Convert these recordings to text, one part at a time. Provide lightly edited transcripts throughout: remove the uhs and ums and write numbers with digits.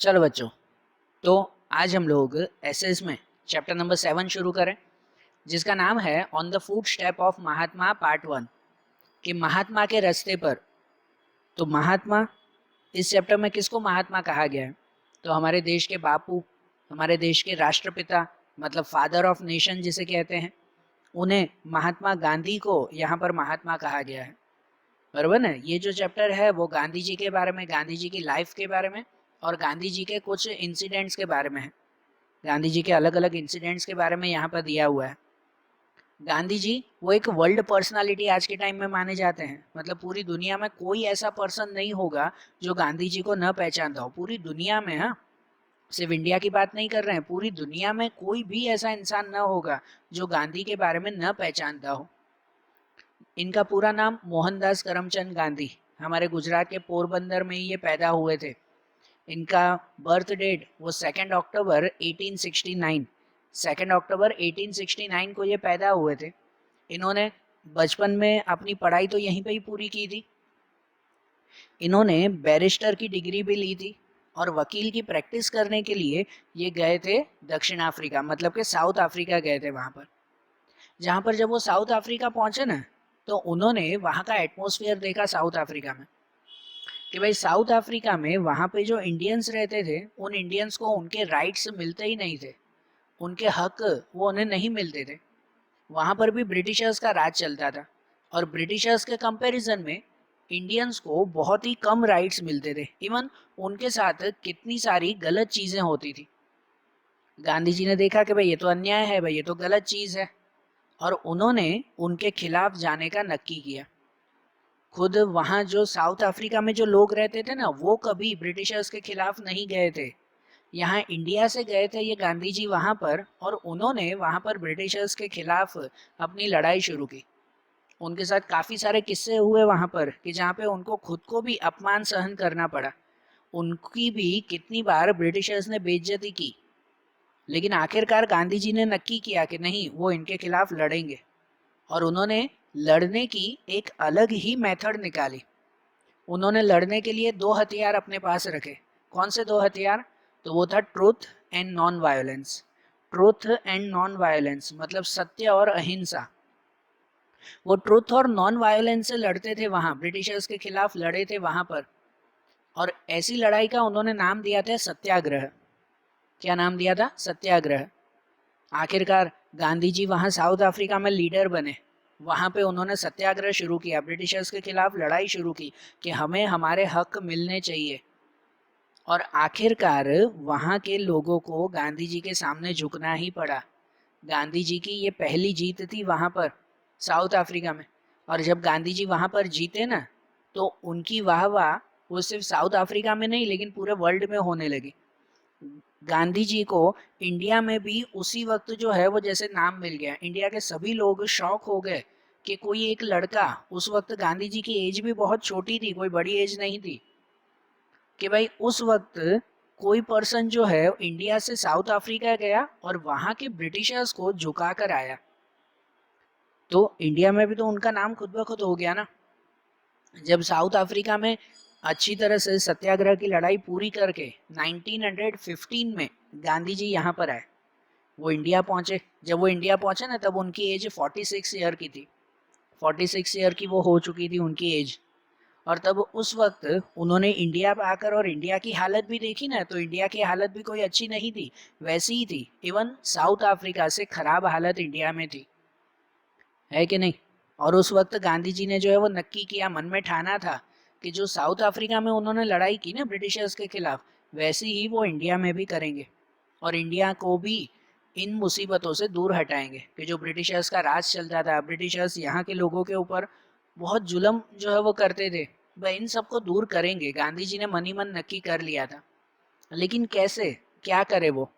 चलो बच्चों, तो आज हम लोग एसएस में चैप्टर नंबर 7 शुरू करें, जिसका नाम है on the foot step of Mahatma part 1 कि महात्मा के रास्ते पर। तो महात्मा, इस चैप्टर में किसको महात्मा कहा गया है? तो हमारे देश के बापू, हमारे देश के राष्ट्रपिता, मतलब फादर ऑफ नेशन जिसे कहते हैं, उन्हें महात्मा गांधी को यहाँ पर महात्मा कहा गया है। बराबर ना? ये जो चैप्टर है वो गांधी जी के बारे में, गांधी जी की लाइफ के बारे में और गांधी जी के कुछ इंसिडेंट्स के बारे में है। गांधी जी के अलग अलग इंसिडेंट्स के बारे में यहाँ पर दिया हुआ है। गांधी जी वो एक वर्ल्ड पर्सनालिटी आज के टाइम में माने जाते हैं। मतलब पूरी दुनिया में कोई ऐसा पर्सन नहीं होगा जो गांधी जी को न पहचानता हो। पूरी दुनिया में, हाँ, सिर्फ इंडिया की बात नहीं कर रहे हैं, पूरी दुनिया में कोई भी ऐसा इंसान न होगा जो गांधी के बारे में न पहचानता हो। इनका पूरा नाम मोहनदास करमचंद गांधी, हमारे गुजरात के पोरबंदर में ही ये पैदा हुए थे। इनका बर्थ डेट वो 2 अक्टूबर 1869, 2 अक्टूबर 1869 को ये पैदा हुए थे। इन्होंने बचपन में अपनी पढ़ाई तो यहीं पे ही पूरी की थी। इन्होंने बैरिस्टर की डिग्री भी ली थी और वकील की प्रैक्टिस करने के लिए ये गए थे दक्षिण अफ्रीका, मतलब कि साउथ अफ्रीका गए थे। वहाँ पर जहाँ पर जब वो साउथ अफ्रीका पहुँचे ना, तो उन्होंने वहाँ का एटमॉस्फेयर देखा साउथ अफ्रीका में कि भाई साउथ अफ्रीका में वहाँ पे जो इंडियंस रहते थे, उन इंडियंस को उनके राइट्स मिलते ही नहीं थे, उनके हक वो उन्हें नहीं मिलते थे। वहाँ पर भी ब्रिटिशर्स का राज चलता था और ब्रिटिशर्स के कंपैरिजन में इंडियंस को बहुत ही कम राइट्स मिलते थे। इवन उनके साथ कितनी सारी गलत चीज़ें होती थी। गांधी जी ने देखा कि भाई ये तो अन्याय है, भाई ये तो गलत चीज़ है, और उन्होंने उनके खिलाफ जाने का नक्की किया। खुद वहाँ जो साउथ अफ्रीका में जो लोग रहते थे ना, वो कभी ब्रिटिशर्स के खिलाफ नहीं गए थे। यहाँ इंडिया से गए थे ये गांधी जी वहाँ पर, और उन्होंने वहाँ पर ब्रिटिशर्स के खिलाफ अपनी लड़ाई शुरू की। उनके साथ काफ़ी सारे किस्से हुए वहाँ पर कि जहाँ पे उनको खुद को भी अपमान सहन करना पड़ा। उनकी भी कितनी बार ब्रिटिशर्स ने बेइज्जती की, लेकिन आखिरकार गांधी जी ने नक्की किया कि नहीं, वो इनके खिलाफ लड़ेंगे। और उन्होंने लड़ने की एक अलग ही मेथड निकाली। उन्होंने लड़ने के लिए 2 हथियार अपने पास रखे। कौन से 2 हथियार? तो वो था truth and non violence. Truth and non violence मतलब सत्य और अहिंसा। वो ट्रूथ और नॉन वायलेंस से लड़ते थे, वहाँ ब्रिटिशर्स के खिलाफ लड़े थे वहाँ पर। और ऐसी लड़ाई का उन्होंने नाम दिया था सत्याग्रह। क्या नाम दिया था? सत्याग्रह। आखिरकार गांधी जी वहाँ साउथ अफ्रीका में लीडर बने। वहाँ पे उन्होंने सत्याग्रह शुरू किया, ब्रिटिशर्स के खिलाफ लड़ाई शुरू की कि हमें हमारे हक मिलने चाहिए। और आखिरकार वहाँ के लोगों को गांधी जी के सामने झुकना ही पड़ा। गांधी जी की ये पहली जीत थी वहाँ पर साउथ अफ्रीका में। और जब गांधी जी वहाँ पर जीते ना, तो उनकी वाह वाह वो सिर्फ साउथ अफ्रीका में नहीं, लेकिन पूरे वर्ल्ड में होने लगी। गांधी जी को इंडिया में भी उसी वक्त जो है वो जैसे नाम मिल गया। इंडिया के सभी लोग शॉक हो गए कि कोई एक लड़का, उस वक्त गांधी जी की एज भी बहुत छोटी थी, कोई बड़ी एज नहीं थी, कि भाई उस वक्त कोई पर्सन जो है इंडिया से साउथ अफ्रीका गया और वहां के ब्रिटिशर्स को झुका कर आया। तो इंडिया में भी तो उनका नाम खुद ब खुद हो गया ना। जब साउथ अफ्रीका में अच्छी तरह से सत्याग्रह की लड़ाई पूरी करके 1915 में गांधी जी यहाँ पर आए, वो इंडिया पहुंचे। जब वो इंडिया पहुंचे ना, तब उनकी एज 46 ईयर की थी। 46 ईयर की वो हो चुकी थी उनकी एज। और तब उस वक्त उन्होंने इंडिया पे आकर और इंडिया की हालत भी देखी ना, तो इंडिया की हालत भी कोई अच्छी नहीं थी, वैसी ही थी। इवन साउथ अफ्रीका से खराब हालत इंडिया में थी, है कि नहीं? और उस वक्त गांधी जी ने जो है वो नक्की किया, मन में ठाना था कि जो साउथ अफ्रीका में उन्होंने लड़ाई की ना ब्रिटिशर्स के खिलाफ, वैसी ही वो इंडिया में भी करेंगे और इंडिया को भी इन मुसीबतों से दूर हटाएंगे कि जो ब्रिटिशर्स का राज चलता था, ब्रिटिशर्स यहाँ के लोगों के ऊपर बहुत जुल्म जो है वो करते थे, वह इन सबको दूर करेंगे। गांधी जी ने मन ही मन नक्की कर लिया था, लेकिन कैसे, क्या करे वो?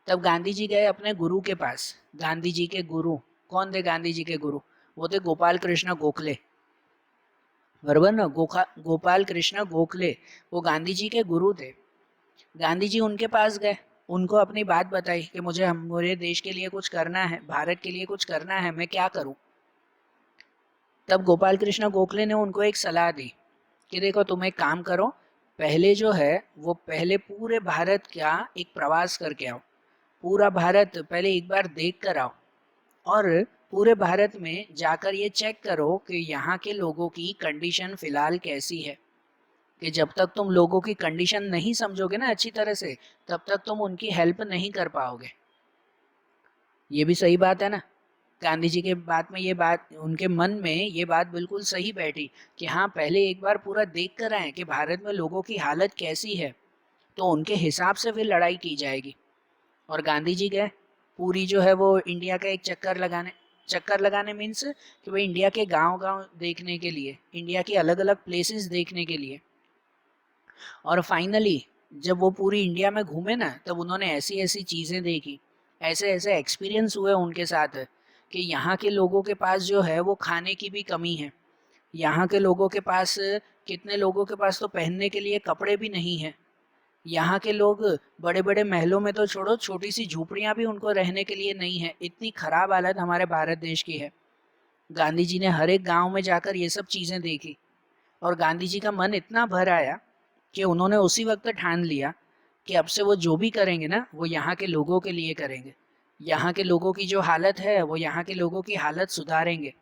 तब गांधी जी गए अपने गुरु के पास। गांधी जी के गुरु कौन थे? गांधी जी के गुरु वो थे गोपाल कृष्ण गोखले। बराबर ना? गोपाल कृष्ण गोखले वो गांधी जी के गुरु थे। गांधी जी उनके पास गए, उनको अपनी बात बताई कि मुझे मेरे देश के लिए कुछ करना है, भारत के लिए कुछ करना है, मैं क्या करूं? तब गोपाल कृष्ण गोखले ने उनको एक सलाह दी कि देखो, तुम एक काम करो, पहले जो है वो पहले पूरे भारत का एक प्रवास करके आओ, पूरा भारत पहले एक बार देख कर आओ, और पूरे भारत में जाकर ये चेक करो कि यहाँ के लोगों की कंडीशन फिलहाल कैसी है। कि जब तक तुम लोगों की कंडीशन नहीं समझोगे ना अच्छी तरह से, तब तक तुम उनकी हेल्प नहीं कर पाओगे। ये भी सही बात है ना। गांधी जी के बात में ये बात, उनके मन में ये बात बिल्कुल सही बैठी कि हाँ पहले एक बार पूरा देख कर आए कि भारत में लोगों की हालत कैसी है, तो उनके हिसाब से फिर लड़ाई की जाएगी। और गांधी जी गए पूरी जो है वो इंडिया का एक चक्कर लगाने मीन्स कि भाई इंडिया के गांव गांव देखने के लिए, इंडिया की अलग अलग प्लेसेस देखने के लिए। और फाइनली जब वो पूरी इंडिया में घूमे ना, तब उन्होंने ऐसी ऐसी चीज़ें देखी, ऐसे ऐसे एक्सपीरियंस हुए उनके साथ कि यहाँ के लोगों के पास जो है वो खाने की भी कमी है। यहाँ के लोगों के पास, कितने लोगों के पास तो पहनने के लिए कपड़े भी नहीं है। यहाँ के लोग बड़े बड़े महलों में तो छोड़ो, छोटी सी झूपड़ियाँ भी उनको रहने के लिए नहीं है। इतनी खराब हालत हमारे भारत देश की है। गांधी जी ने हर एक गांव में जाकर ये सब चीज़ें देखी, और गांधी जी का मन इतना भर आया कि उन्होंने उसी वक्त ठान लिया कि अब से वो जो भी करेंगे ना, वो यहाँ के लोगों के लिए करेंगे। यहाँ के लोगों की जो हालत है वो यहाँ के लोगों की हालत सुधारेंगे।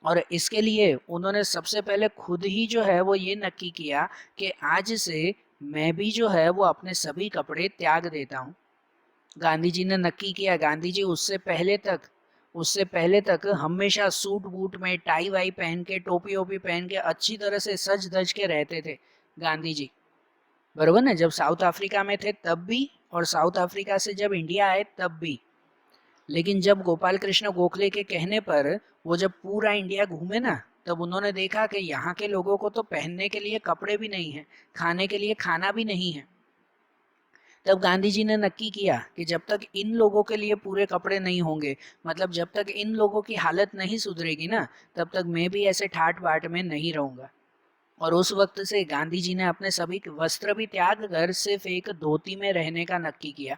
और इसके लिए उन्होंने सबसे पहले खुद ही जो है वो ये नक्की किया कि आज से मैं भी जो है वो अपने सभी कपड़े त्याग देता हूँ। गांधी जी ने नक्की किया। गांधी जी उससे पहले तक हमेशा सूट बूट में टाई वाई पहन के, टोपी ओपी पहन के अच्छी तरह से सज धज के रहते थे गांधी जी, बरोबर ना। जब साउथ अफ्रीका में थे तब भी, और साउथ अफ्रीका से जब इंडिया आए तब भी। लेकिन जब गोपाल कृष्ण गोखले के कहने पर वो जब पूरा इंडिया घूमे ना, तब उन्होंने देखा कि यहाँ के लोगों को तो पहनने के लिए कपड़े भी नहीं है, खाने के लिए खाना भी नहीं है। तब गांधी जी ने नक्की किया कि जब तक इन लोगों के लिए पूरे कपड़े नहीं होंगे, मतलब जब तक इन लोगों की हालत नहीं सुधरेगी ना, तब तक मैं भी ऐसे ठाट बाट में नहीं रहूंगा। और उस वक्त से गांधी जी ने अपने सभी वस्त्र भी त्याग कर सिर्फ एक धोती में रहने का नक्की किया।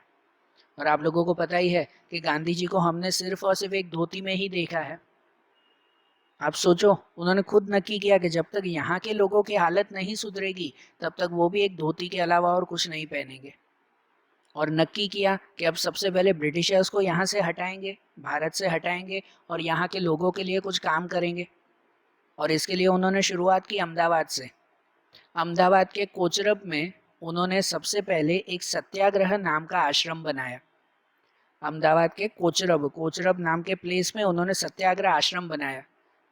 और आप लोगों को पता ही है कि गांधी जी को हमने सिर्फ और सिर्फ एक धोती में ही देखा है। आप सोचो, उन्होंने खुद नक्की किया कि जब तक यहाँ के लोगों की हालत नहीं सुधरेगी, तब तक वो भी एक धोती के अलावा और कुछ नहीं पहनेंगे। और नक्की किया कि अब सबसे पहले ब्रिटिशर्स को यहाँ से हटाएंगे, भारत से हटाएंगे, और यहाँ के लोगों के लिए कुछ काम करेंगे। और इसके लिए उन्होंने शुरुआत की अहमदाबाद से। अहमदाबाद के कोचरब में उन्होंने सबसे पहले एक सत्याग्रह नाम का आश्रम बनाया। अहमदाबाद के कोचरब नाम के प्लेस में उन्होंने सत्याग्रह आश्रम बनाया।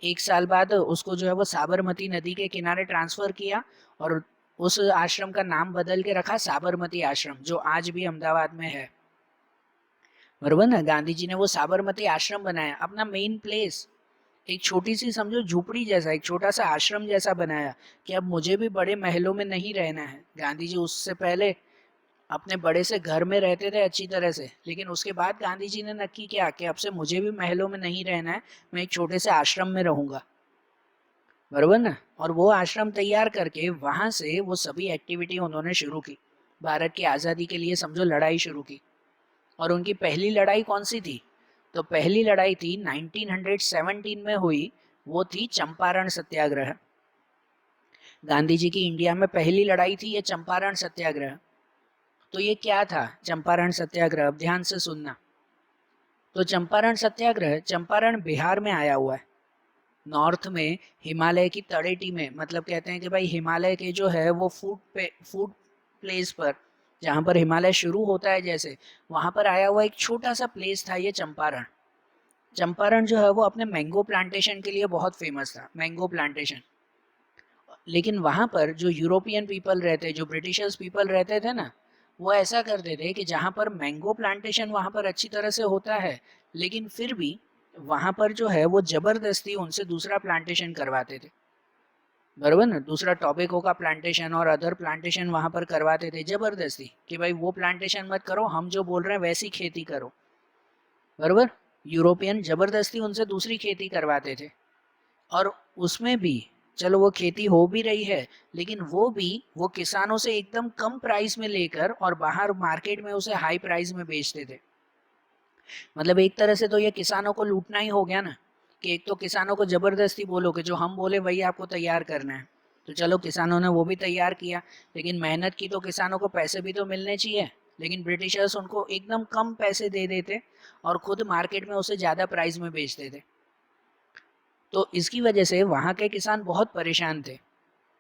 एक साल बाद उसको जो है वो साबरमती नदी के किनारे ट्रांसफर किया, और उस आश्रम का नाम बदल के रखा साबरमती आश्रम, जो आज भी अहमदाबाद में है। बरोबर ना। गांधी जी ने वो साबरमती आश्रम बनाया, अपना मेन प्लेस, एक छोटी सी समझो झूपड़ी जैसा, एक छोटा सा आश्रम जैसा बनाया कि अब मुझे भी बड़े महलों में नहीं रहना है। गांधी जी उससे पहले अपने बड़े से घर में रहते थे अच्छी तरह से, लेकिन उसके बाद गांधी जी ने नक्की किया कि अब से मुझे भी महलों में नहीं रहना है, मैं एक छोटे से आश्रम में रहूंगा। बरोबर ना। और वो आश्रम तैयार करके वहां से वो सभी एक्टिविटी उन्होंने शुरू की, भारत की आज़ादी के लिए समझो लड़ाई शुरू की। और उनकी पहली लड़ाई कौन सी थी? तो पहली लड़ाई थी 1917 में हुई, वो थी चंपारण सत्याग्रह। गांधी जी की इंडिया में पहली लड़ाई थी ये चंपारण सत्याग्रह। तो ये क्या था चंपारण सत्याग्रह? अब ध्यान से सुनना। तो चंपारण सत्याग्रह, चंपारण बिहार में आया हुआ है, नॉर्थ में, हिमालय की तड़ेटी में। मतलब कहते हैं कि भाई हिमालय के जो है वो फूट प्लेस पर, जहाँ पर हिमालय शुरू होता है जैसे, वहाँ पर आया हुआ एक छोटा सा प्लेस था ये चंपारण। चंपारण जो है वो अपने मैंगो प्लांटेशन के लिए बहुत फेमस था, मैंगो प्लांटेशन। लेकिन वहाँ पर जो यूरोपियन पीपल रहते, जो ब्रिटिशर्स पीपल रहते थे ना, वो ऐसा करते थे कि जहाँ पर मैंगो प्लांटेशन वहाँ पर अच्छी तरह से होता है, लेकिन फिर भी वहाँ पर जो है वो जबरदस्ती उनसे दूसरा प्लांटेशन करवाते थे। बरोबर ना। दूसरा टॉबैको का प्लांटेशन और अदर प्लांटेशन वहाँ पर करवाते थे जबरदस्ती, कि भाई वो प्लांटेशन मत करो, हम जो बोल रहे हैं वैसी खेती करो। बरोबर। यूरोपियन जबरदस्ती उनसे दूसरी खेती करवाते थे। और उसमें भी चलो वो खेती हो भी रही है, लेकिन वो किसानों से एकदम कम प्राइस में लेकर और बाहर मार्केट में उसे हाई प्राइस में बेचते थे। मतलब एक तरह से तो ये किसानों को लूटना ही हो गया ना, कि एक तो किसानों को जबरदस्ती बोलो कि जो हम बोले वही आपको तैयार करना है, तो चलो किसानों ने वो भी तैयार किया, लेकिन मेहनत की तो किसानों को पैसे भी तो मिलने चाहिए। लेकिन ब्रिटिशर्स उनको एकदम कम पैसे दे देते और खुद मार्केट में उसे ज़्यादा प्राइस में बेचते थे। तो इसकी वजह से वहाँ के किसान बहुत परेशान थे।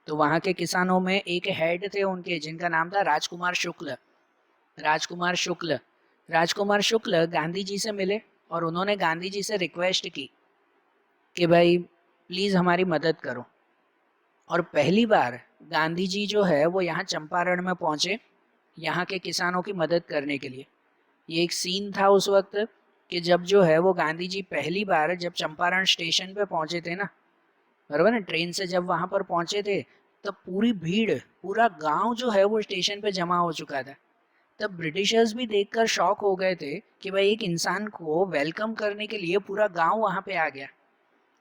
तो वहाँ के किसानों में एक हेड थे उनके, जिनका नाम था राजकुमार शुक्ल। राजकुमार शुक्ल राजकुमार शुक्ल गांधी जी से मिले और उन्होंने गांधी जी से रिक्वेस्ट की कि भाई प्लीज़ हमारी मदद करो। और पहली बार गांधी जी जो है वो यहाँ चंपारण में पहुँचे यहाँ के किसानों की मदद करने के लिए। ये एक सीन था उस वक्त कि जब जो है वो गांधी जी पहली बार जब चंपारण स्टेशन पे पहुँचे थे ना, बराबर ना, ट्रेन से जब वहाँ पर पहुँचे थे तब पूरी भीड़, पूरा गांव जो है वो स्टेशन पे जमा हो चुका था। तब ब्रिटिशर्स भी देखकर शॉक हो गए थे कि भाई एक इंसान को वेलकम करने के लिए पूरा गांव वहाँ पे आ गया।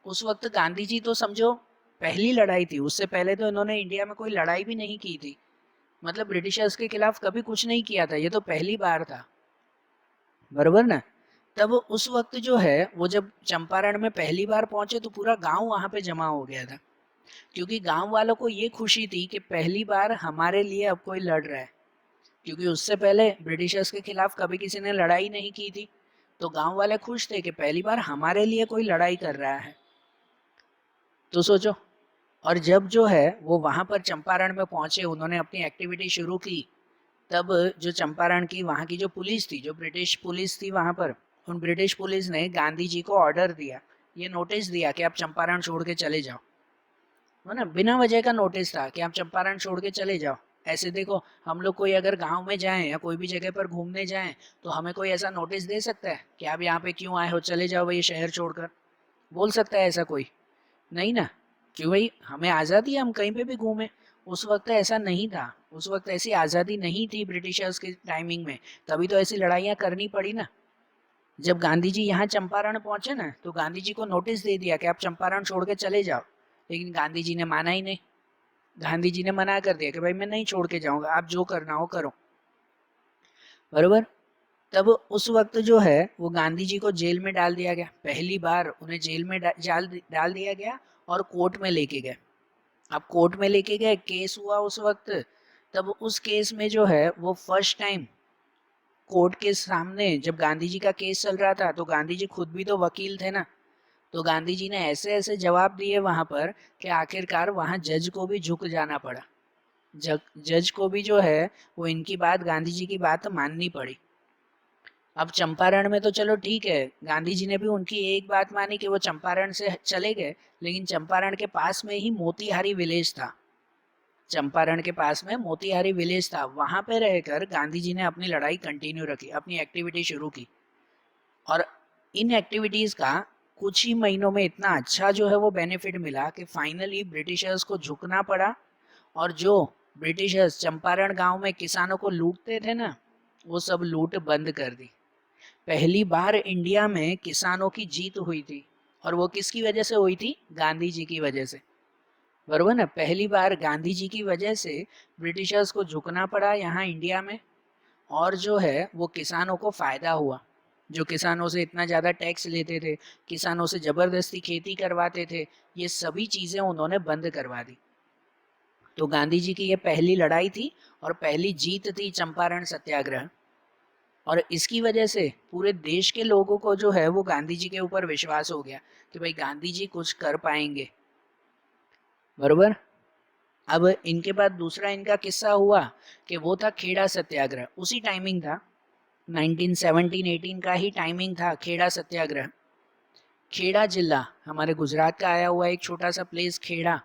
उस वक्त गांधी जी तो समझो पहली लड़ाई थी, उससे पहले तो इन्होंने इंडिया में कोई लड़ाई भी नहीं की थी, मतलब ब्रिटिशर्स के खिलाफ कभी कुछ नहीं किया था, ये तो पहली बार था, बरोबर ना। तब उस वक्त जो है वो जब चंपारण में पहली बार पहुंचे तो पूरा गांव वहां पे जमा हो गया था, क्योंकि गांव वालों को ये खुशी थी कि पहली बार हमारे लिए अब कोई लड़ रहा है, क्योंकि उससे पहले ब्रिटिशर्स के खिलाफ कभी किसी ने लड़ाई नहीं की थी। तो गांव वाले खुश थे कि पहली बार हमारे लिए कोई लड़ाई कर रहा है। तो सोचो, और जब जो है वो वहां पर चंपारण में पहुंचे, उन्होंने अपनी एक्टिविटी शुरू की, तब जो चंपारण की वहाँ की जो पुलिस थी, जो ब्रिटिश पुलिस थी वहाँ पर, उन ब्रिटिश पुलिस ने गांधी जी को ऑर्डर दिया, ये नोटिस दिया कि आप चंपारण छोड़ के चले जाओ, है ना, बिना वजह का नोटिस था कि आप चंपारण छोड़ के चले जाओ। ऐसे देखो, हम लोग कोई अगर गांव में जाएं या कोई भी जगह पर घूमने जाएं तो हमें कोई ऐसा नोटिस दे सकता है कि आप यहाँ पे क्यों आए हो, चले जाओ भाई शहर छोड़कर, बोल सकता है ऐसा कोई? नहीं ना, क्यों भाई, हमें आज़ादी है, हम कहीं पे भी घूमें। उस वक्त ऐसा नहीं था, उस वक्त ऐसी आज़ादी नहीं थी ब्रिटिशर्स के टाइमिंग में, तभी तो ऐसी लड़ाइयाँ करनी पड़ी ना। जब गांधी जी यहाँ चंपारण पहुंचे ना तो गांधी जी को नोटिस दे दिया कि आप चंपारण छोड़ के चले जाओ, लेकिन गांधी जी ने माना ही नहीं। गांधी जी ने मना कर दिया कि भाई मैं नहीं छोड़ के जाऊंगा, आप जो करना हो करो, बरोबर। तब उस वक्त जो है वो गांधी जी को जेल में डाल दिया गया, पहली बार उन्हें जेल में डाल दिया गया और कोर्ट में लेके गए। अब कोर्ट में लेके गए, केस हुआ उस वक्त। तब उस केस में जो है वो फर्स्ट टाइम कोर्ट के सामने जब गांधी जी का केस चल रहा था तो गांधी जी खुद भी तो वकील थे ना, तो गांधी जी ने ऐसे ऐसे जवाब दिए वहां पर कि आखिरकार वहां जज को भी झुक जाना पड़ा। जज को भी जो है वो इनकी बात, गांधी जी की बात माननी पड़ी। अब चंपारण में तो चलो ठीक है, गांधी जी ने भी उनकी एक बात मानी कि वो चंपारण से चले गए, लेकिन चंपारण के पास में ही मोतीहारी विलेज था। चंपारण के पास में मोतीहारी विलेज था, वहां पे रहकर गांधी जी ने अपनी लड़ाई कंटिन्यू रखी, अपनी एक्टिविटी शुरू की। और इन एक्टिविटीज का कुछ ही महीनों में इतना अच्छा जो है वो बेनिफिट मिला कि फाइनली ब्रिटिशर्स को झुकना पड़ा। और जो ब्रिटिशर्स चंपारण गांव में किसानों को लूटते थे ना, वो सब लूट बंद कर दी। पहली बार इंडिया में किसानों की जीत हुई थी, और वो किसकी वजह से हुई थी? गांधी जी की वजह से, बरोबर ना। पहली बार गांधी जी की वजह से ब्रिटिशर्स को झुकना पड़ा यहाँ इंडिया में, और जो है वो किसानों को फायदा हुआ। जो किसानों से इतना ज़्यादा टैक्स लेते थे, किसानों से ज़बरदस्ती खेती करवाते थे, ये सभी चीज़ें उन्होंने बंद करवा दी। तो गांधी जी की ये पहली लड़ाई थी और पहली जीत थी चंपारण सत्याग्रह। और इसकी वजह से पूरे देश के लोगों को जो है वो गांधी जी के ऊपर विश्वास हो गया कि भाई गांधी जी कुछ कर पाएंगे, बरोबर। अब इनके बाद दूसरा इनका किस्सा हुआ कि वो था खेड़ा सत्याग्रह, उसी टाइमिंग था, 1917-18 का ही टाइमिंग था खेड़ा सत्याग्रह। खेड़ा जिला हमारे गुजरात का आया हुआ एक छोटा सा प्लेस खेड़ा।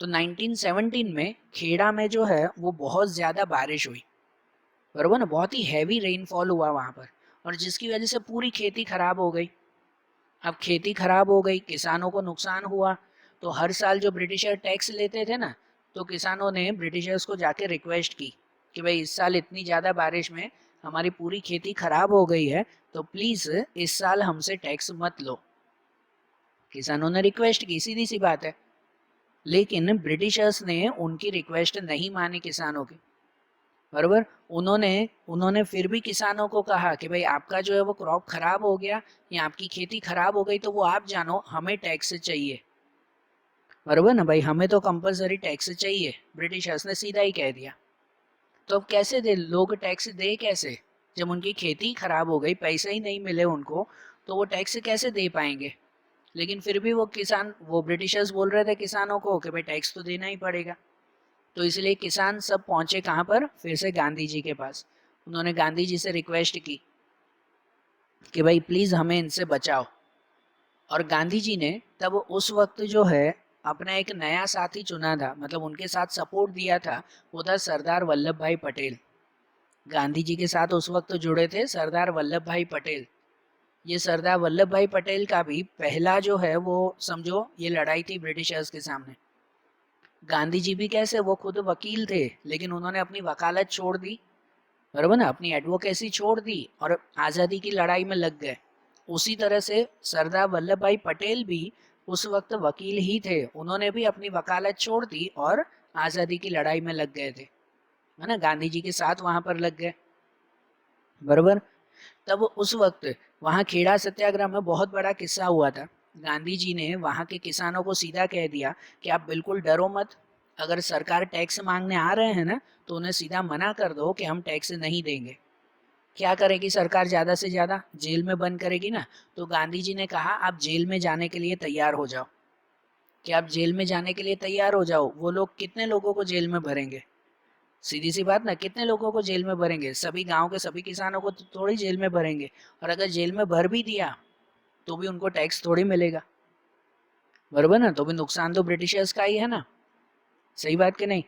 तो 1917 में खेड़ा में जो है वो बहुत ज़्यादा बारिश हुई, बरोबर ना, बहुत ही हैवी रेनफॉल हुआ वहाँ पर, और जिसकी वजह से पूरी खेती खराब हो गई। अब खेती खराब हो गई, किसानों को नुकसान हुआ। तो हर साल जो ब्रिटिशर टैक्स लेते थे ना, तो किसानों ने ब्रिटिशर्स को जाके रिक्वेस्ट की कि भाई इस साल इतनी ज़्यादा बारिश में हमारी पूरी खेती खराब हो गई है, तो प्लीज़ इस साल हमसे टैक्स मत लो। किसानों ने रिक्वेस्ट की, सीधी सी बात है, लेकिन ब्रिटिशर्स ने उनकी रिक्वेस्ट नहीं मानी किसानों की, बरोबर। उन्होंने उन्होंने फिर भी किसानों को कहा कि भाई आपका जो है वो क्रॉप खराब हो गया या आपकी खेती खराब हो गई तो वो आप जानो, हमें टैक्स चाहिए। बराबर ना भाई, हमें तो कंपलसरी टैक्स चाहिए, ब्रिटिशर्स ने सीधा ही कह दिया। तो अब कैसे दे लोग, टैक्स दे कैसे? जब उनकी खेती खराब हो गई, पैसे ही नहीं मिले उनको, तो वो टैक्स कैसे दे पाएंगे? लेकिन फिर भी वो ब्रिटिशर्स बोल रहे थे किसानों को कि भाई टैक्स तो देना ही पड़ेगा। तो इसलिए किसान सब पहुंचे कहाँ पर, फिर से गांधी जी के पास। उन्होंने गांधी जी से रिक्वेस्ट की कि भाई प्लीज हमें इनसे बचाओ। और गांधी जी ने तब उस वक्त जो है अपना एक नया साथी चुना था, मतलब उनके साथ सपोर्ट दिया था, वो था सरदार वल्लभ भाई पटेल। गांधी जी के साथ उस वक्त जुड़े थे सरदार वल्लभ भाई पटेल। ये सरदार वल्लभ भाई पटेल का भी पहला जो है वो समझो ये लड़ाई थी ब्रिटिशर्स के सामने। गांधी जी भी कैसे, वो खुद वकील थे, लेकिन उन्होंने अपनी वकालत छोड़ दी, बराबर ना, अपनी एडवोकेसी छोड़ दी और आज़ादी की लड़ाई में लग गए। उसी तरह से सरदार वल्लभ भाई पटेल भी उस वक्त वकील ही थे, उन्होंने भी अपनी वकालत छोड़ दी और आज़ादी की लड़ाई में लग गए थे, है ना, गांधी जी के साथ वहां पर लग गए, बराबर। तब उस वक्त वहाँ खेड़ा सत्याग्रह में बहुत बड़ा किस्सा हुआ था। गांधी जी ने वहाँ के किसानों को सीधा कह दिया कि आप बिल्कुल डरो मत, अगर सरकार टैक्स मांगने आ रहे हैं ना तो उन्हें सीधा मना कर दो कि हम टैक्स नहीं देंगे। क्या करेगी सरकार? ज़्यादा से ज़्यादा जेल में बंद करेगी ना। तो गांधी जी ने कहा आप जेल में जाने के लिए तैयार हो जाओ, कि आप जेल में जाने के लिए तैयार हो जाओ। वो लोग कितने लोगों को जेल में भरेंगे? सीधी सी बात ना, कितने लोगों को जेल में भरेंगे? सभी गांव के सभी किसानों को तो थोड़ी जेल में भरेंगे। और अगर जेल में भर भी दिया तो भी उनको टैक्स थोड़ी मिलेगा, बराबर ना, तो भी नुकसान तो ब्रिटिशर्स का ही है ना। सही बात कि नहीं?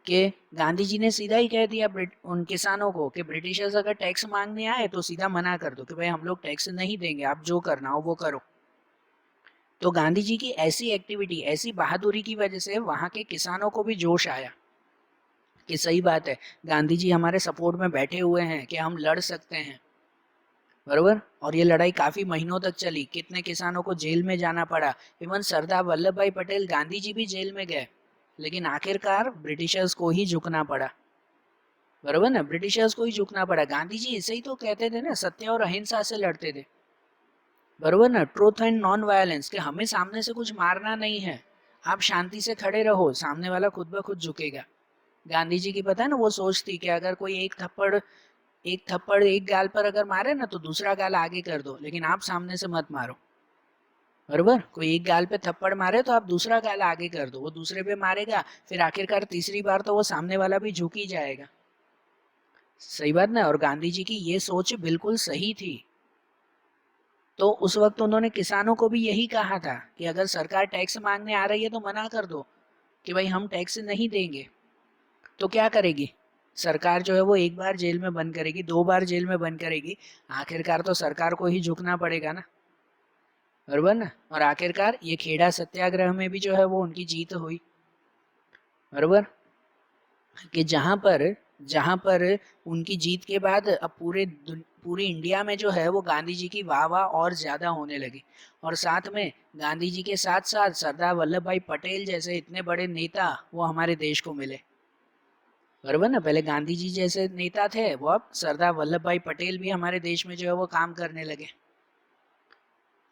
कि गांधी जी ने सीधा ही कह दिया उन किसानों को कि ब्रिटिशर्स अगर टैक्स मांगने आए तो सीधा मना कर दो कि भाई हम लोग टैक्स नहीं देंगे, आप जो करना हो वो करो। तो गांधी जी की ऐसी एक्टिविटी, ऐसी बहादुरी की वजह से वहां के किसानों को भी जोश आया कि सही बात है, गांधी जी हमारे सपोर्ट में बैठे हुए हैं कि हम लड़ सकते हैं, बरोबर। और ये लड़ाई काफी महीनों तक चली, कितने किसानों को जेल में जाना पड़ा। इवन सरदार वल्लभ भाई पटेल, गांधी जी भी जेल में गए, लेकिन आखिरकार ब्रिटिशर्स को ही झुकना पड़ा, बरोबर ना, ब्रिटिशर्स को ही झुकना पड़ा। गांधी जी इसे ही तो कहते थे ना, सत्य और अहिंसा से लड़ते थे, बरोबर ना, ट्रूथ एंड नॉन वायलेंस, कि हमें सामने से कुछ मारना नहीं है, आप शांति से खड़े रहो, सामने वाला खुद ब खुद झुकेगा। गांधी जी की पता है ना वो सोच थी कि अगर कोई एक थप्पड़ एक गाल पर अगर मारे ना तो दूसरा गाल आगे कर दो, लेकिन आप सामने से मत मारो, बरोबर। कोई एक गाल पे थप्पड़ मारे तो आप दूसरा गाल आगे कर दो, वो दूसरे पे मारेगा, फिर आखिरकार तीसरी बार तो वो सामने वाला भी झुक ही जाएगा। सही बात ना। और गांधी जी की ये सोच बिल्कुल सही थी। तो उस वक्त उन्होंने किसानों को भी यही कहा था कि अगर सरकार टैक्स मांगने आ रही है तो मना कर दो कि भाई हम टैक्स नहीं देंगे। तो क्या करेगी सरकार? जो है वो एक बार जेल में बंद करेगी, दो बार जेल में बंद करेगी, आखिरकार तो सरकार को ही झुकना पड़ेगा ना, बरोबर ना। और आखिरकार ये खेड़ा सत्याग्रह में भी जो है वो उनकी जीत हुई, बरोबर। कि जहां पर उनकी जीत के बाद अब पूरी इंडिया में जो है वो गांधी जी की वाह वाह और ज्यादा होने लगी। और साथ में गांधी जी के साथ साथ सरदार वल्लभ भाई पटेल जैसे इतने बड़े नेता वो हमारे देश को मिले, बरोबर ना। पहले गांधी जी जैसे नेता थे, वो अब सरदार वल्लभ भाई पटेल भी हमारे देश में जो है वो काम करने लगे,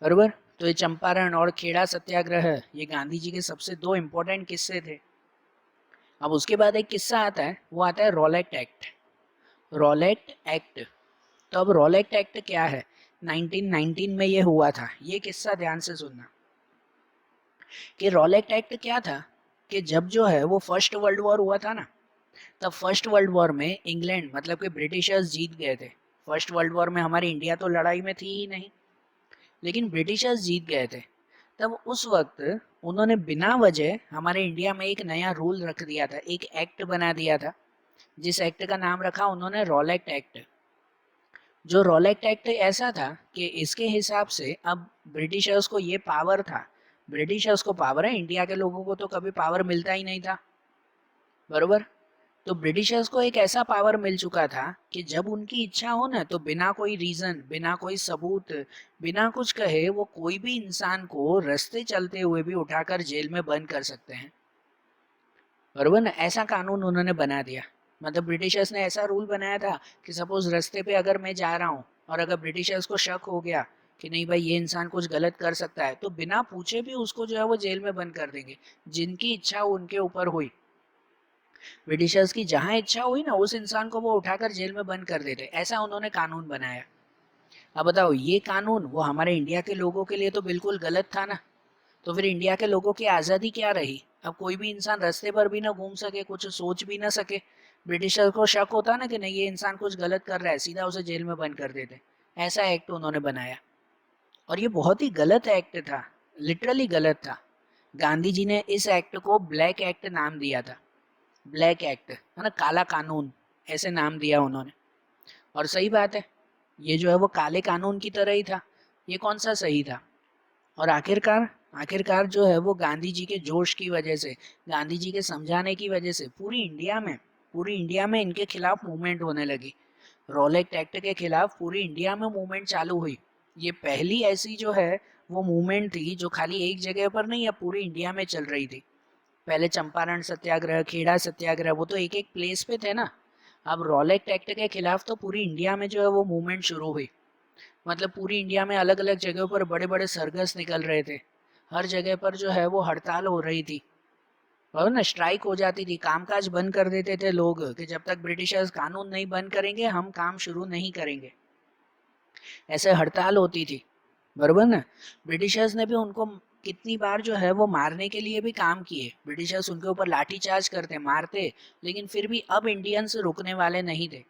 बरोबर। तो ये चंपारण और खेड़ा सत्याग्रह, ये गांधी जी के सबसे दो इम्पोर्टेंट किस्से थे। अब उसके बाद एक किस्सा आता है, वो आता है रॉलेट एक्ट। रॉलेट एक्ट, तो अब रॉलेट एक्ट क्या है? 1919 में ये हुआ था, ये किस्सा ध्यान से सुनना। कि रॉलेट एक्ट क्या था, कि जब जो है वो फर्स्ट वर्ल्ड वॉर हुआ था ना, तब फर्स्ट वर्ल्ड वॉर में इंग्लैंड मतलब कि ब्रिटिशर्स जीत गए थे। फर्स्ट वर्ल्ड वॉर में हमारी इंडिया तो लड़ाई में थी ही नहीं, लेकिन ब्रिटिशर्स जीत गए थे। तब उस वक्त उन्होंने बिना वजह हमारे इंडिया में एक नया रूल रख दिया था, एक एक्ट बना दिया था, जिस एक्ट का नाम रखा उन्होंने रॉलेट एक्ट। जो रॉलेट एक्ट ऐसा था कि इसके हिसाब से अब ब्रिटिशर्स को ये पावर था, ब्रिटिशर्स को पावर है, इंडिया के लोगों को तो कभी पावर मिलता ही नहीं था, बरोबर। तो ब्रिटिशर्स को एक ऐसा पावर मिल चुका था कि जब उनकी इच्छा हो ना तो बिना कोई रीजन, बिना कोई सबूत, बिना कुछ कहे वो कोई भी इंसान को रास्ते चलते हुए भी उठाकर जेल में बंद कर सकते हैं, बरोबर ना। ऐसा कानून उन्होंने बना दिया। मतलब ब्रिटिशर्स ने ऐसा रूल बनाया था कि सपोज रास्ते पे अगर मैं जा रहा हूँ और अगर ब्रिटिशर्स को शक हो गया कि नहीं भाई ये इंसान कुछ गलत कर सकता है, तो बिना पूछे भी उसको जो है वो जेल में बंद कर देंगे, जिनकी इच्छा उनके ऊपर हुई। ब्रिटिशर्स की जहां इच्छा हुई ना, उस इंसान को वो उठाकर जेल में बंद कर देते, ऐसा उन्होंने कानून बनाया। अब बताओ, ये कानून वो हमारे इंडिया के लोगों के लिए तो बिल्कुल गलत था ना, तो फिर इंडिया के लोगों की आज़ादी क्या रही? अब कोई भी इंसान रास्ते पर भी ना घूम सके, कुछ सोच भी ना सके। ब्रिटिशर को शक होता ना कि नहीं ये इंसान कुछ गलत कर रहा है, सीधा उसे जेल में बंद कर देते। ऐसा एक्ट उन्होंने बनाया, और ये बहुत ही गलत एक्ट था, लिटरली गलत था। गांधी जी ने इस एक्ट को ब्लैक एक्ट नाम दिया था। ब्लैक एक्ट है ना, काला कानून, ऐसे नाम दिया उन्होंने। और सही बात है, ये जो है वो काले कानून की तरह ही था, ये कौन सा सही था? और आखिरकार आखिरकार जो है वो गांधी जी के जोश की वजह से, गांधी जी के समझाने की वजह से पूरी इंडिया में इनके खिलाफ मूवमेंट होने लगी। रॉलेट एक्ट के खिलाफ पूरी इंडिया में मूवमेंट चालू हुई। ये पहली ऐसी जो है वो मूवमेंट थी जो खाली एक जगह पर नहीं, अब पूरी इंडिया में चल रही थी। पहले चंपारण सत्याग्रह, खेड़ा सत्याग्रह, वो तो एक एक प्लेस पे थे ना। अब रॉलेट एक्ट के खिलाफ तो पूरी इंडिया में जो है वो मूवमेंट शुरू हुई। मतलब पूरी इंडिया में अलग अलग जगहों पर बड़े बड़े सरघस निकल रहे थे, हर जगह पर जो है वो हड़ताल हो रही थी, और ना स्ट्राइक हो जाती थी, कामकाज बंद कर देते थे लोग कि जब तक ब्रिटिशर्स कानून नहीं बंद करेंगे हम काम शुरू नहीं करेंगे। ऐसे हड़ताल होती थी, बरोबर ना। ब्रिटिशर्स ने भी उनको कितनी बार जो है वो मारने के लिए भी काम किए, ब्रिटिशर्स उनके ऊपर लाठीचार्ज करते, मारते, लेकिन फिर भी अब इंडियंस रुकने वाले नहीं थे।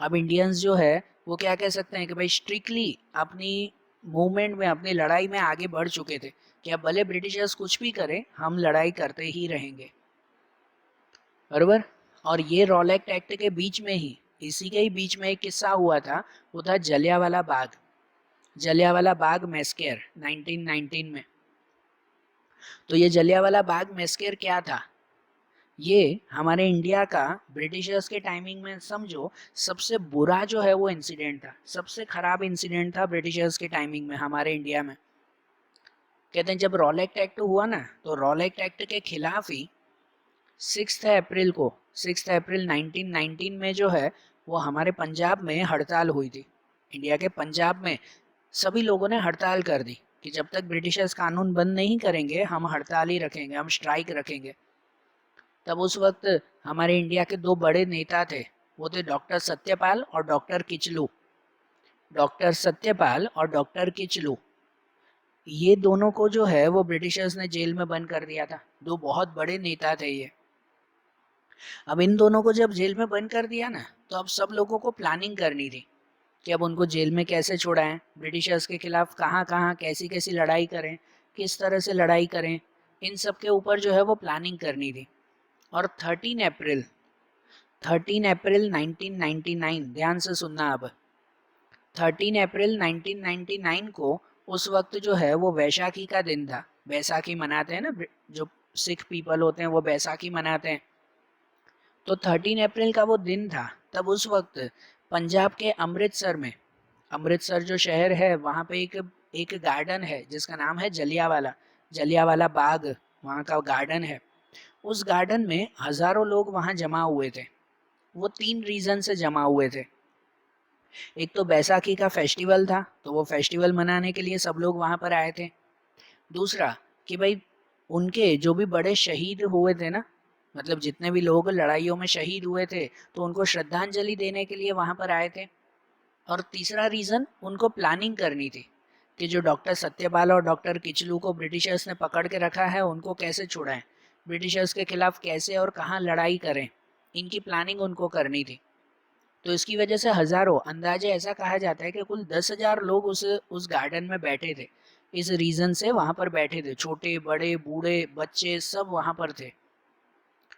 अब इंडियंस जो है वो क्या कह सकते हैं कि भाई स्ट्रिक्टली अपनी मूवमेंट में, अपनी लड़ाई में आगे बढ़ चुके थे कि अब भले ब्रिटिशर्स कुछ भी करें हम लड़ाई करते ही रहेंगे, बरोबर। और ये रॉलेट एक्ट के बीच में ही, इसी के ही बीच में एक किस्सा हुआ था, वो था जलियांवाला बाग। जलियांवाला बाग मैस्केर 1919 में। तो ये जलियांवाला बाग मैस्केर क्या था? ये हमारे इंडिया का ब्रिटिशर्स के टाइमिंग में समझो सबसे बुरा जो है वो इंसिडेंट था, सबसे खराब इंसिडेंट था ब्रिटिशर्स के टाइमिंग में हमारे इंडिया में। कहते हैं जब रॉलेट एक्ट हुआ ना, तो रॉलेट एक्ट के खिलाफ ही 6 अप्रैल को, 6 अप्रैल 1919 में जो है वो हमारे पंजाब में हड़ताल हुई थी। इंडिया के पंजाब में सभी लोगों ने हड़ताल कर दी कि जब तक ब्रिटिशर्स कानून बंद नहीं करेंगे हम हड़ताल ही रखेंगे, हम स्ट्राइक रखेंगे। तब उस वक्त हमारे इंडिया के दो बड़े नेता थे, वो थे डॉक्टर सत्यपाल और डॉक्टर किचलू। डॉक्टर सत्यपाल और डॉक्टर किचलू, ये दोनों को जो है वो ब्रिटिशर्स ने जेल में बंद कर दिया था। दो बहुत बड़े नेता थे ये। अब इन दोनों को जब जेल में बंद कर दिया ना, तो अब सब लोगों को प्लानिंग करनी थी कि अब उनको जेल में कैसे छुड़ाएं, ब्रिटिशर्स के खिलाफ कहाँ कहाँ कैसी कैसी लड़ाई करें, किस तरह से लड़ाई करें, इन सब के ऊपर जो है वो प्लानिंग करनी थी। और 13 अप्रैल 1999, ध्यान से सुनना अब, 13 अप्रैल 1999 को उस वक्त जो है वो वैशाखी का दिन था। बैसाखी मनाते हैं ना, जो सिख पीपल होते हैं वो बैसाखी मनाते हैं। तो 13 अप्रैल का वो दिन था। तब उस वक्त पंजाब के अमृतसर में, अमृतसर जो शहर है वहाँ पे एक एक गार्डन है जिसका नाम है जलियांवाला, जलियांवाला बाग, वहाँ का गार्डन है। उस गार्डन में हजारों लोग वहाँ जमा हुए थे। वो 3 रीजन से जमा हुए थे। एक तो बैसाखी का फेस्टिवल था, तो वो फेस्टिवल मनाने के लिए सब लोग वहाँ पर आए थे। दूसरा कि भाई उनके जो भी बड़े शहीद हुए थे ना, मतलब जितने भी लोग लड़ाइयों में शहीद हुए थे, तो उनको श्रद्धांजलि देने के लिए वहाँ पर आए थे। और तीसरा रीज़न, उनको प्लानिंग करनी थी कि जो डॉक्टर सत्यपाल और डॉक्टर किचलू को ब्रिटिशर्स ने पकड़ के रखा है उनको कैसे छुड़ाएं, ब्रिटिशर्स के खिलाफ कैसे और कहाँ लड़ाई करें, इनकी प्लानिंग उनको करनी थी। तो इसकी वजह से हजारों, अंदाजे ऐसा कहा जाता है कि कुल 10,000 लोग उस गार्डन में बैठे थे। इस रीजन से वहां पर बैठे थे, छोटे बड़े बूढ़े बच्चे सब वहां पर थे।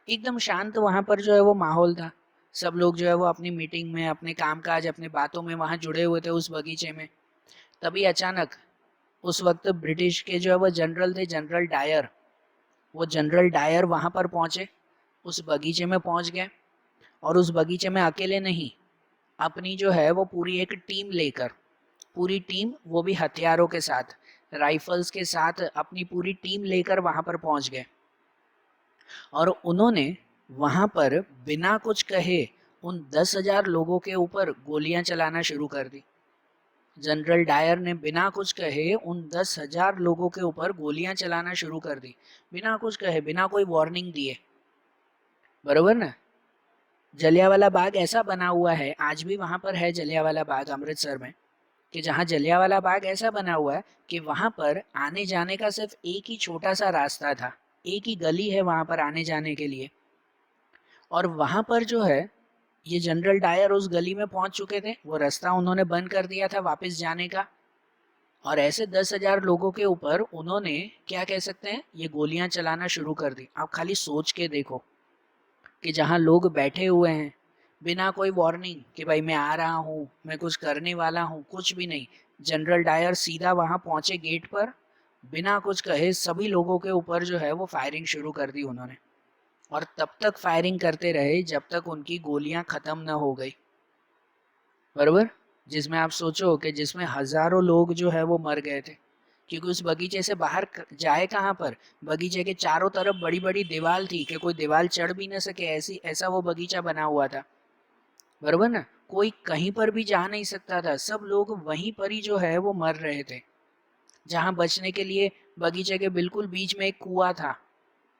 एकदम शांत वहां पर जो है वो माहौल था। सब लोग जो है वो अपनी मीटिंग में, अपने कामकाज, अपने बातों में वहां जुड़े हुए थे उस बगीचे में। तभी अचानक उस वक्त ब्रिटिश के जो है वो जनरल थे, जनरल डायर, वो जनरल डायर वहां पर पहुंचे, उस बगीचे में पहुंच गए। और उस बगीचे में अकेले नहीं, अपनी जो है वो पूरी एक टीम लेकर, पूरी टीम, वो भी हथियारों के साथ, राइफल्स के साथ अपनी पूरी टीम लेकर वहां पर पहुंच गए। और उन्होंने वहां पर बिना कुछ कहे उन 10,000 लोगों के ऊपर गोलियां चलाना शुरू कर दी। जनरल डायर ने बिना कुछ कहे उन 10,000 लोगों के ऊपर गोलियां चलाना शुरू कर दी, बिना कुछ कहे, बिना कोई वार्निंग दिए। बरोबर ना। जलियांवाला बाग ऐसा बना हुआ है, आज भी वहां पर है जलियांवाला बाग अमृतसर में, कि जहाँ जलियांवाला बाग ऐसा बना हुआ है कि वहां पर आने जाने का सिर्फ एक ही छोटा सा रास्ता था, एक ही गली है वहां पर आने जाने के लिए। और वहां पर जो है ये जनरल डायर उस गली में पहुंच चुके थे, वो रास्ता उन्होंने बंद कर दिया था वापस जाने का। और ऐसे 10,000 लोगों के ऊपर उन्होंने क्या कह सकते हैं, ये गोलियां चलाना शुरू कर दी। आप खाली सोच के देखो कि जहां लोग बैठे हुए हैं बिना कोई वार्निंग कि भाई मैं आ रहा हूँ, मैं कुछ करने वाला हूँ, कुछ भी नहीं, जनरल डायर सीधा वहां पहुंचे गेट पर, बिना कुछ कहे सभी लोगों के ऊपर जो है वो फायरिंग शुरू कर दी उन्होंने। और तब तक फायरिंग करते रहे जब तक उनकी गोलियां खत्म ना हो गई। बरोबर। जिसमें आप सोचो कि जिसमें हजारों लोग जो है वो मर गए थे, क्योंकि उस बगीचे से बाहर जाए कहाँ पर, बगीचे के चारों तरफ बड़ी बड़ी दीवार थी कि कोई दीवार चढ़ भी ना सके, ऐसी ऐसा वो बगीचा बना हुआ था। बरोबर ना। कोई कहीं पर भी जा नहीं सकता था, सब लोग वहीं पर ही जो है वो मर रहे थे। जहां बचने के लिए बगीचे के बिल्कुल बीच में एक कुआं था,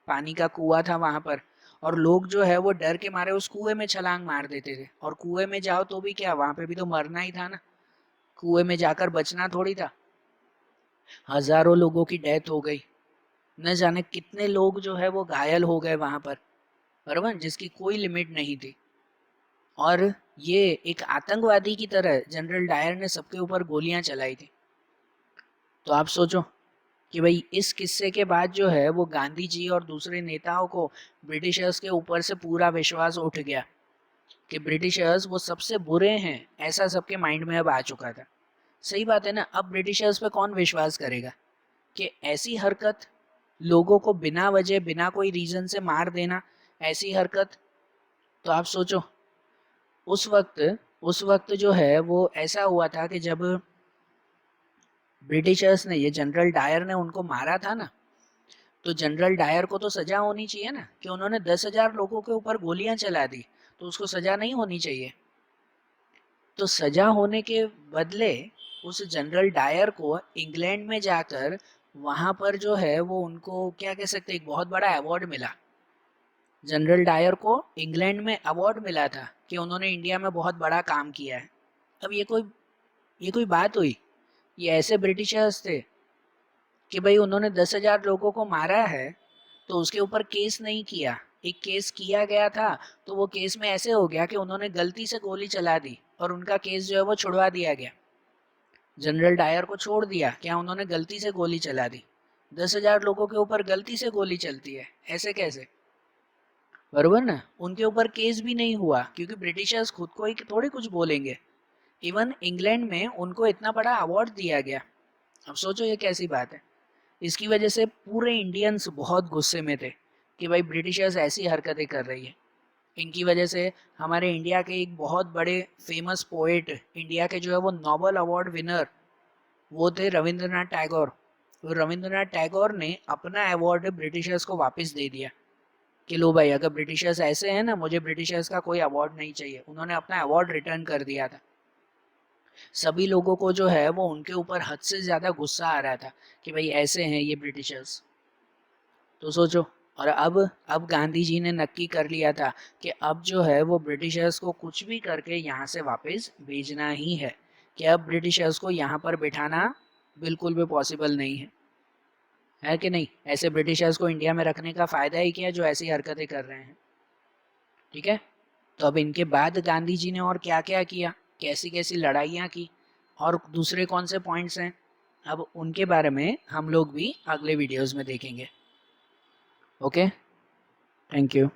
पानी का कुआं था वहां पर, और लोग जो है वो डर के मारे उस कुएं में छलांग मार देते थे। और कुएं में जाओ तो भी क्या, वहां पे भी तो मरना ही था ना, कुएं में जाकर बचना थोड़ी था। हजारों लोगों की डेथ हो गई, न जाने कितने लोग जो है वो घायल हो गए वहां पर, बराबर, जिसकी कोई लिमिट नहीं थी। और ये एक आतंकवादी की तरह जनरल डायर ने सबके ऊपर गोलियां चलाई थी। तो आप सोचो कि भाई इस किस्से के बाद जो है वो गांधी जी और दूसरे नेताओं को ब्रिटिशर्स के ऊपर से पूरा विश्वास उठ गया कि ब्रिटिशर्स वो सबसे बुरे हैं, ऐसा सबके माइंड में अब आ चुका था। सही बात है ना। अब ब्रिटिशर्स पे कौन विश्वास करेगा कि ऐसी हरकत, लोगों को बिना वजह बिना कोई रीजन से मार देना, ऐसी हरकत। तो आप सोचो उस वक्त जो है वो ऐसा हुआ था कि जब ब्रिटिशर्स ने, ये जनरल डायर ने उनको मारा था ना, तो जनरल डायर को तो सजा होनी चाहिए ना, कि उन्होंने 10,000 लोगों के ऊपर गोलियां चला दी, तो उसको सजा नहीं होनी चाहिए। तो सजा होने के बदले उस जनरल डायर को इंग्लैंड में जाकर वहां पर जो है वो उनको क्या कह सकते, एक बहुत बड़ा अवार्ड मिला। जनरल डायर को इंग्लैंड में अवार्ड मिला था कि उन्होंने इंडिया में बहुत बड़ा काम किया है। अब ये कोई बात हुई? ये ऐसे ब्रिटिशर्स थे कि भाई उन्होंने 10,000 लोगों को मारा है तो उसके ऊपर केस नहीं किया। एक केस किया गया था तो वो केस में ऐसे हो गया कि उन्होंने गलती से गोली चला दी और उनका केस जो है वो छुड़वा दिया गया। जनरल डायर को छोड़ दिया, क्या उन्होंने गलती से गोली चला दी। 10,000 लोगों के ऊपर गलती से गोली चलती है, ऐसे कैसे? बरोबर ना। उनके ऊपर केस भी नहीं हुआ क्योंकि ब्रिटिशर्स खुद को ही थोड़ी कुछ बोलेंगे। इवन इंग्लैंड में उनको इतना बड़ा अवार्ड दिया गया। अब सोचो ये कैसी बात है। इसकी वजह से पूरे इंडियंस बहुत गुस्से में थे कि भाई ब्रिटिशर्स ऐसी हरकतें कर रही है। इनकी वजह से हमारे इंडिया के एक बहुत बड़े फेमस पोएट, इंडिया के जो है वो नोबेल अवार्ड विनर, वो थे रविंद्रनाथ टैगोर। तो रविंद्रनाथ टैगोर ने अपना अवार्ड ब्रिटिशर्स को वापस दे दिया कि लो भाई, अगर ब्रिटिशर्स ऐसे हैं ना, मुझे ब्रिटिशर्स का कोई अवार्ड नहीं चाहिए। उन्होंने अपना अवार्ड रिटर्न कर दिया था। सभी लोगों को जो है वो उनके ऊपर हद से ज्यादा गुस्सा आ रहा था कि भाई ऐसे हैं ये ब्रिटिशर्स। तो सोचो। और अब गांधी जी ने नक्की कर लिया था कि अब जो है वो ब्रिटिशर्स को कुछ भी करके यहाँ से वापस भेजना ही है, कि अब ब्रिटिशर्स को यहाँ पर बिठाना बिल्कुल भी पॉसिबल नहीं है कि नहीं? ऐसे ब्रिटिशर्स को इंडिया में रखने का फायदा ही क्या है जो ऐसी हरकतें कर रहे हैं। ठीक है। तो अब इनके बाद गांधी जी ने और क्या क्या किया, कैसी कैसी लड़ाइयाँ की, और दूसरे कौन से पॉइंट्स हैं, अब उनके बारे में हम लोग भी अगले वीडियोस में देखेंगे। Okay, thank you.